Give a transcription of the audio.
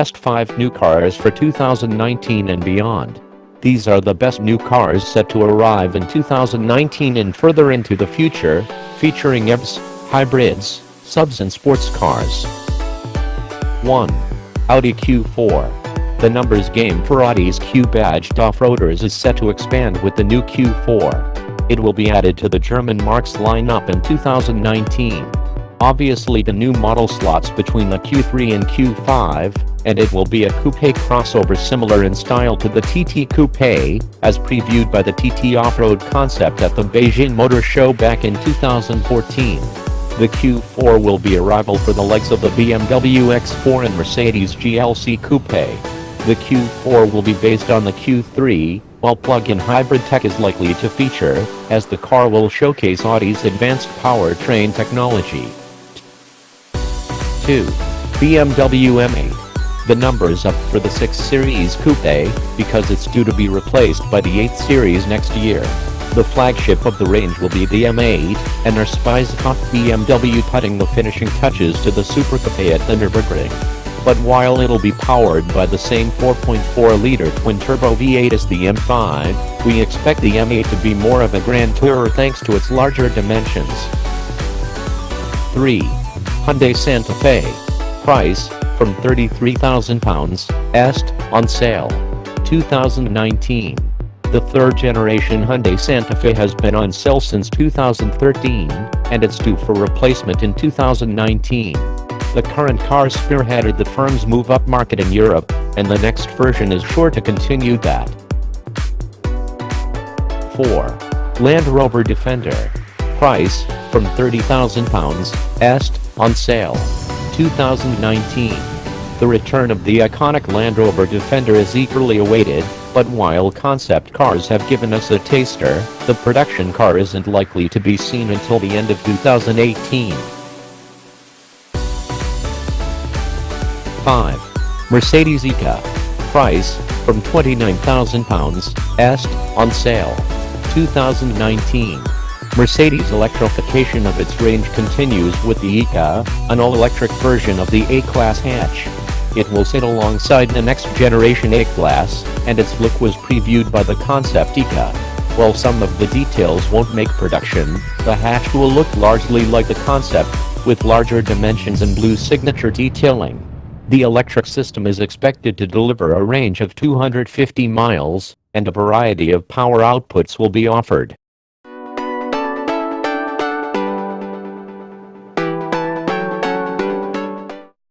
Best 5 new cars for 2019 and beyond. These are the best new cars set to arrive in 2019 and further into the future, featuring EVs, hybrids, subs and sports cars. 1. Audi Q4. The numbers game for Audi's Q-badged off-roaders is set to expand with the new Q4. It will be added to the German marques lineup in 2019. Obviously the new model slots between the Q3 and Q5, and it will be a coupe crossover similar in style to the TT Coupe, as previewed by the TT Off-Road concept at the Beijing Motor Show back in 2014. The Q4 will be a rival for the likes of the BMW X4 and Mercedes GLC Coupe. The Q4 will be based on the Q3, while plug-in hybrid tech is likely to feature, as the car will showcase Audi's advanced powertrain technology. 2. BMW M8. The number is up for the 6 Series Coupe, because it's due to be replaced by the 8 Series next year. The flagship of the range will be the M8, and our spies caught BMW putting the finishing touches to the Supercar at the Nürburgring. But while it'll be powered by the same 4.4-liter twin-turbo V8 as the M5, we expect the M8 to be more of a grand tourer thanks to its larger dimensions. 3. Hyundai Santa Fe. Price, from £33,000, est, on sale. 2019. The third-generation Hyundai Santa Fe has been on sale since 2013, and it's due for replacement in 2019. The current car spearheaded the firm's move-up market in Europe, and the next version is sure to continue that. 4. Land Rover Defender. Price, from £30,000, est, on sale. 2019. The return of the iconic Land Rover Defender is eagerly awaited, but while concept cars have given us a taster, the production car isn't likely to be seen until the end of 2018. 5. Mercedes EQA. Price, from £29,000, est, on sale. 2019. Mercedes' electrification of its range continues with the EQA, an all-electric version of the A-Class hatch. It will sit alongside the next-generation A-Class, and its look was previewed by the concept EQA. While some of the details won't make production, the hatch will look largely like the concept, with larger dimensions and blue signature detailing. The electric system is expected to deliver a range of 250 miles, and a variety of power outputs will be offered.